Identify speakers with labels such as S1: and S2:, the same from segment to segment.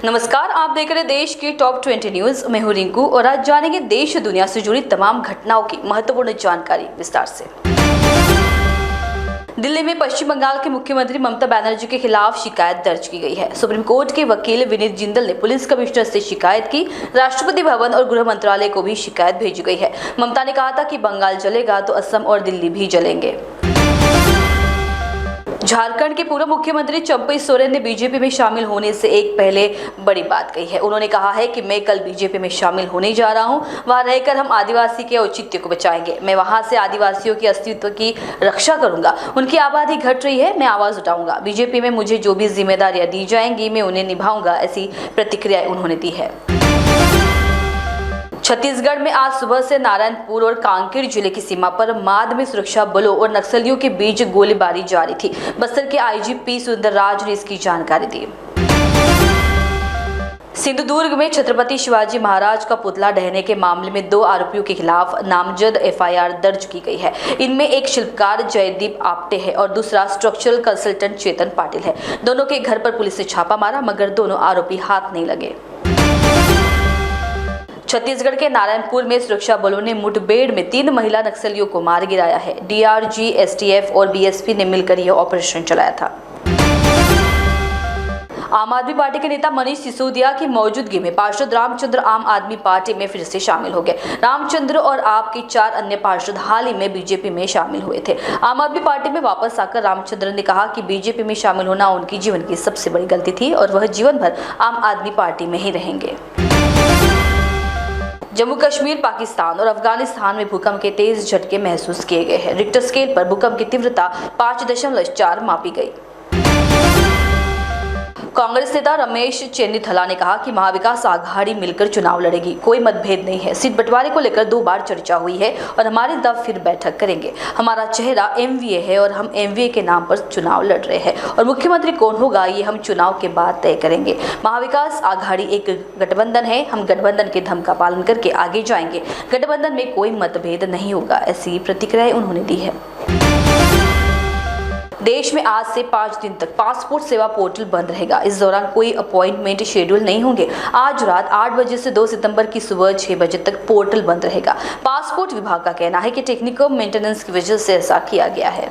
S1: नमस्कार, आप देख रहे हैं देश की टॉप 20 न्यूज। मैं हूं रिंकू और आज जानेंगे देश दुनिया से जुड़ी तमाम घटनाओं की महत्वपूर्ण जानकारी विस्तार से। दिल्ली में पश्चिम बंगाल के मुख्यमंत्री ममता बनर्जी के खिलाफ शिकायत दर्ज की गई है। सुप्रीम कोर्ट के वकील विनीत जिंदल ने पुलिस कमिश्नर से शिकायत की। राष्ट्रपति भवन और गृह मंत्रालय को भी शिकायत भेजी गई है। ममता ने कहा था कि बंगाल जलेगा तो असम और दिल्ली भी जलेंगे। झारखंड के पूर्व मुख्यमंत्री चंपई सोरेन ने बीजेपी में शामिल होने से एक पहले बड़ी बात कही है। उन्होंने कहा है कि मैं कल बीजेपी में शामिल होने जा रहा हूं। वहां रहकर हम आदिवासी के औचित्य को बचाएंगे। मैं वहां से आदिवासियों के अस्तित्व की रक्षा करूंगा। उनकी आबादी घट रही है, मैं आवाज उठाऊंगा। बीजेपी में मुझे जो भी जिम्मेदारियां दी जाएंगी मैं उन्हें निभाऊंगा, ऐसी प्रतिक्रिया उन्होंने दी है। छत्तीसगढ़ में आज सुबह से नारायणपुर और कांकेर जिले की सीमा पर माद में सुरक्षा बलों और नक्सलियों के बीच गोलीबारी जारी थी। बस्तर के आईजीपी सुंदरराज ने इसकी जानकारी दी। सिंधुदुर्ग में छत्रपति शिवाजी महाराज का पुतला ढहने के मामले में 2 आरोपियों के खिलाफ नामजद एफआईआर दर्ज की गई है। इनमें एक शिल्पकार जयदीप आपटे है और दूसरा स्ट्रक्चरल कंसल्टेंट चेतन पाटिल है। दोनों के घर पर पुलिस ने छापा मारा, मगर दोनों आरोपी हाथ नहीं लगे। छत्तीसगढ़ के नारायणपुर में सुरक्षा बलों ने मुठभेड़ में 3 महिला नक्सलियों को मार गिराया है। डीआरजी, एसटीएफ और बीएसपी ने मिलकर यह ऑपरेशन चलाया था। आम आदमी पार्टी के नेता मनीष सिसोदिया की मौजूदगी में पार्षद रामचंद्र आम आदमी पार्टी में फिर से शामिल हो गए। रामचंद्र और आप के 4 अन्य पार्षद हाल ही में बीजेपी में शामिल हुए थे। आम आदमी पार्टी में वापस आकर रामचंद्र ने कहा कि बीजेपी में शामिल होना उनकी जीवन की सबसे बड़ी गलती थी और वह जीवन भर आम आदमी पार्टी में ही रहेंगे। जम्मू कश्मीर, पाकिस्तान और अफगानिस्तान में भूकंप के तेज झटके महसूस किए गए हैं। रिक्टर स्केल पर भूकंप की तीव्रता 5.4 मापी गई। कांग्रेस नेता रमेश चेन्नीथला ने कहा कि महाविकास आघाड़ी मिलकर चुनाव लड़ेगी, कोई मतभेद नहीं है। सीट बंटवारे को लेकर 2 बार चर्चा हुई है और हमारे दब फिर बैठक करेंगे। हमारा चेहरा एमवीए है और हम एमवीए के नाम पर चुनाव लड़ रहे हैं और मुख्यमंत्री कौन होगा ये हम चुनाव के बाद तय करेंगे। महाविकास आघाड़ी एक गठबंधन है, हम गठबंधन के धर्म का पालन करके आगे जाएंगे। गठबंधन में कोई मतभेद नहीं होगा, ऐसी प्रतिक्रिया उन्होंने दी है। देश में आज से 5 दिन तक पासपोर्ट सेवा पोर्टल बंद रहेगा। इस दौरान कोई अपॉइंटमेंट शेड्यूल नहीं होंगे। आज रात 8 बजे से 2 सितंबर की सुबह 6 बजे तक पोर्टल बंद रहेगा। पासपोर्ट विभाग का कहना है कि टेक्निकल मेंटेनेंस की वजह से ऐसा किया गया है।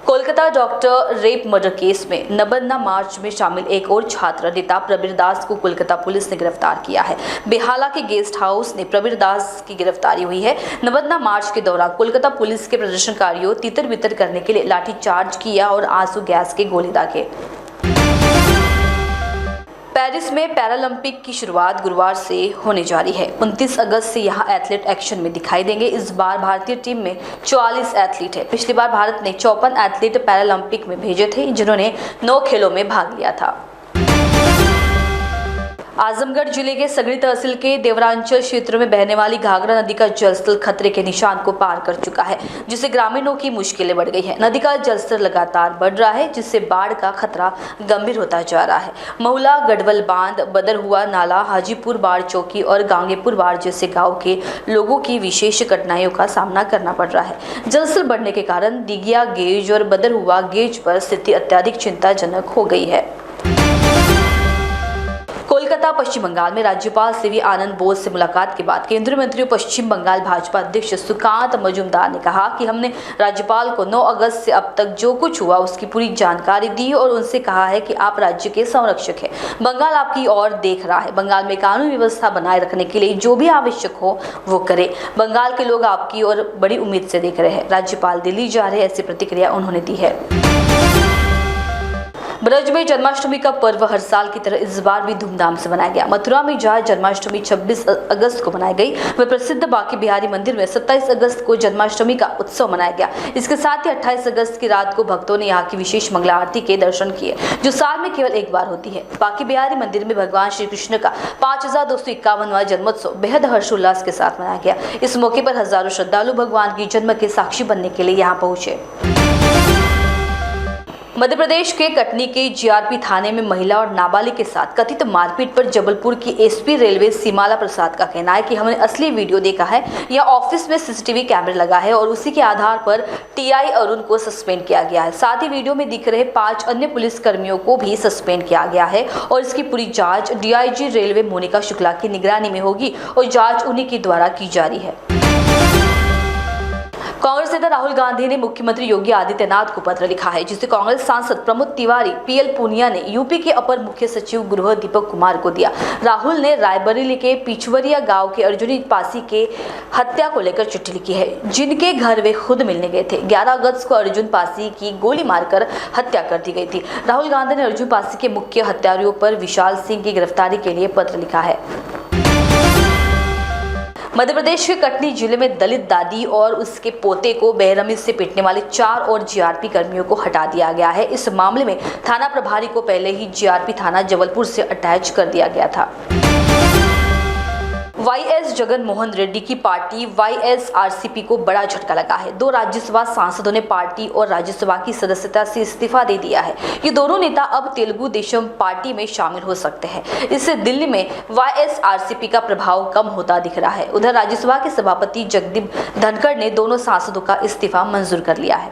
S1: Kolkata doctor rape murder case में नबन्ना मार्च में शामिल एक और छात्र नेता प्रबीर दास को कोलकाता पुलिस ने गिरफ्तार किया है। बेहाला के गेस्ट हाउस ने प्रबीर दास की गिरफ्तारी हुई है। नबन्ना मार्च के दौरान कोलकाता पुलिस के प्रदर्शनकारियों तितर बितर करने के लिए लाठीचार्ज किया और आंसू गैस के गोले दागे। पेरिस में पैरालंपिक की शुरुआत गुरुवार से होने जा रही है। 29 अगस्त से यहां एथलीट एक्शन में दिखाई देंगे। इस बार भारतीय टीम में 44 एथलीट है। पिछली बार भारत ने 54 एथलीट पैरालंपिक में भेजे थे, जिन्होंने 9 खेलों में भाग लिया था। आजमगढ़ जिले के सगड़ी तहसील के देवरांचल क्षेत्र में बहने वाली घाघरा नदी का जलस्तर खतरे के निशान को पार कर चुका है, जिससे ग्रामीणों की मुश्किलें बढ़ गई हैं। नदी का जलस्तर लगातार बढ़ रहा है, जिससे बाढ़ का खतरा गंभीर होता जा रहा है। महुला, गढ़वल बांध, बदरहुआ नाला, हाजीपुर बाढ़ चौकी और गांगेपुर बाढ़ जैसे गाँव के लोगों की विशेष कठिनाइयों का सामना करना पड़ रहा है। जलस्तर बढ़ने के कारण दिगिया गेज और बदरहुआ गेज पर स्थिति अत्यधिक चिंताजनक हो गई है। कोलकाता, पश्चिम बंगाल में राज्यपाल सीवी आनंद बोस से मुलाकात के बाद केंद्रीय मंत्री और पश्चिम बंगाल भाजपा अध्यक्ष सुकांत मजूमदार ने कहा कि हमने राज्यपाल को 9 अगस्त से अब तक जो कुछ हुआ उसकी पूरी जानकारी दी और उनसे कहा है कि आप राज्य के संरक्षक हैं। बंगाल आपकी ओर देख रहा है। बंगाल में कानून व्यवस्था बनाए रखने के लिए जो भी आवश्यक हो वो करे। बंगाल के लोग आपकी ओर बड़ी उम्मीद से देख रहे हैं। राज्यपाल दिल्ली जा रहे हैं, ऐसी प्रतिक्रिया उन्होंने दी है। ब्रज में जन्माष्टमी का पर्व हर साल की तरह इस बार भी धूमधाम से मनाया गया। मथुरा में जहां जन्माष्टमी 26 अगस्त को मनाई गई, वह प्रसिद्ध बांके बिहारी मंदिर में 27 अगस्त को जन्माष्टमी का उत्सव मनाया गया। इसके साथ ही 28 अगस्त की रात को भक्तों ने यहाँ की विशेष मंगला आरती के दर्शन किए, जो साल में केवल एक बार होती है। बांके बिहारी मंदिर में भगवान श्री कृष्ण का 5251वां जन्मोत्सव बेहद हर्षोल्लास के साथ मनाया गया। इस मौके पर हजारों श्रद्धालु भगवान की जन्म के साक्षी बनने के लिए यहाँ पहुंचे। मध्य प्रदेश के कटनी के जीआरपी थाने में महिला और नाबालिग के साथ कथित मारपीट पर जबलपुर की एसपी रेलवे सीमाला प्रसाद का कहना है कि हमने असली वीडियो देखा है। यह ऑफिस में सीसीटीवी कैमरे लगा है और उसी के आधार पर टीआई अरुण को सस्पेंड किया गया है। साथ ही वीडियो में दिख रहे 5 अन्य पुलिस कर्मियों को भी सस्पेंड किया गया है और इसकी पूरी जाँच डीआईजी रेलवे मोनिका शुक्ला की निगरानी में होगी और जाँच उन्हीं के द्वारा की जा रही है। कांग्रेस नेता राहुल गांधी ने मुख्यमंत्री योगी आदित्यनाथ को पत्र लिखा है, जिसे कांग्रेस सांसद प्रमोद तिवारी पीएल पूनिया ने यूपी के अपर मुख्य सचिव गृह दीपक कुमार को दिया। राहुल ने रायबरेली के पिछवरिया गांव के अर्जुनी पासी के हत्या को लेकर चिट्ठी लिखी है, जिनके घर वे खुद मिलने गए थे। 11 अगस्त को अर्जुन पासी की गोली मारकर हत्या कर दी गई थी। राहुल गांधी ने अर्जुन पासी के मुख्य हत्यारियों पर विशाल सिंह की गिरफ्तारी के लिए पत्र लिखा है। मध्य प्रदेश के कटनी जिले में दलित दादी और उसके पोते को बेरहमी से पीटने वाले 4 और जीआरपी कर्मियों को हटा दिया गया है। इस मामले में थाना प्रभारी को पहले ही जीआरपी थाना जबलपुर से अटैच कर दिया गया था। वाईएस जगन मोहन रेड्डी की पार्टी वाईएसआरसीपी को बड़ा झटका लगा है। 2 राज्यसभा सांसदों ने पार्टी और राज्यसभा की सदस्यता से इस्तीफा दे दिया है। ये दोनों नेता अब तेलुगु देशम पार्टी में शामिल हो सकते हैं। इससे दिल्ली में वाईएसआरसीपी का प्रभाव कम होता दिख रहा है। उधर राज्यसभा के सभापति जगदीप धनखड़ ने दोनों सांसदों का इस्तीफा मंजूर कर लिया है।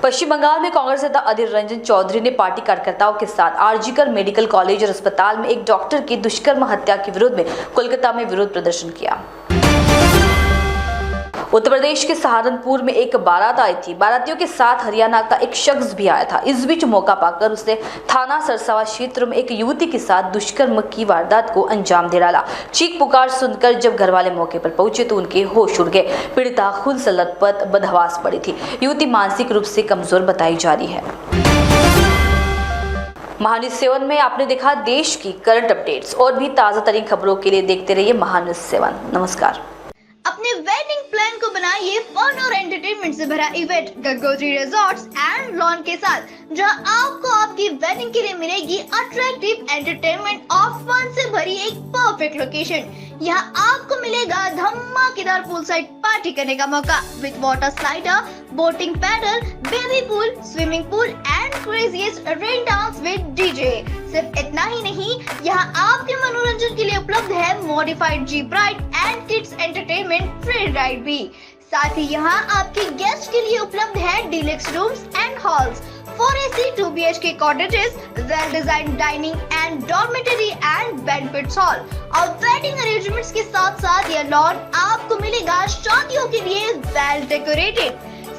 S1: पश्चिम बंगाल में कांग्रेस नेता अधीर रंजन चौधरी ने पार्टी कार्यकर्ताओं के साथ आरजीकर मेडिकल कॉलेज और अस्पताल में एक डॉक्टर की दुष्कर्म हत्या के विरोध में कोलकाता में विरोध प्रदर्शन किया। उत्तर प्रदेश के सहारनपुर में एक बारात आई थी। बारातियों के साथ हरियाणा का एक शख्स भी आया था। इस बीच मौका पाकर उसने थाना सरसावा क्षेत्र में एक युवती के साथ दुष्कर्म की वारदात को अंजाम दे डाला। चीख पुकार सुनकर जब घर वाले मौके पर पहुंचे तो उनके होश उड़ गए। पीड़िता खून से लथपथ बदहवास पड़ी थी। युवती मानसिक रूप से कमजोर बताई जा रही है। महान्यूज़ 7 में आपने देखा देश की करंट अपडेट्स और भी ताज़ा तरीन खबरों के लिए देखते रहिए महान्यूज़ 7। नमस्कार।
S2: अपने वेडिंग प्लान को बनाइए फन और एंटरटेनमेंट से भरा event Gangotri resorts and lawn के साथ, जहां आपको आपकी वेडिंग के लिए मिलेगी अट्रैक्टिव एंटरटेनमेंट और फन से भरी एक परफेक्ट लोकेशन। यहाँ आपको मिलेगा धमाकेदार पूल साइड पार्टी करने का मौका with water slider, boating pedal, baby pool, swimming pool and craziest rain dance with DJ. सिर्फ इतना ही नहीं, यहाँ आपके मनोरंजन के लिए उपलब्ध है modified jeep ride and kids entertainment free ride भी। साथ ही यहाँ आपके गेस्ट के लिए उपलब्ध है deluxe rooms and halls, 4 AC 2 BHK cottages, well designed dining and dormitory and banquet hall और वेडिंग अरेंजमेंट्स के साथ साथ यह लॉन आपको मिलेगा शादियों के लिए वेल डेकोरेटेड।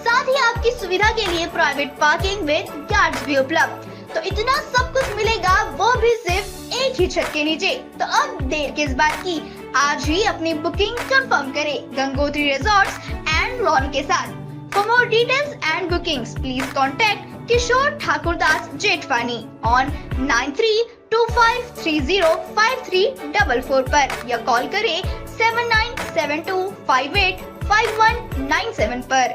S2: साथ ही आपकी सुविधा के लिए प्राइवेट पार्किंग विद गार्ड्स भी उपलब्ध। तो इतना सब कुछ मिलेगा, वो भी सिर्फ एक ही छत के नीचे। तो अब देर किस बात की, आज ही अपनी बुकिंग कंफर्म करें गंगोत्री रिजॉर्ट्स एंड लॉन के साथ। For more details and bookings please contact Kishore Thakurdas Jethwani on 9325305344 पर या कॉल करें 7972585197 पर।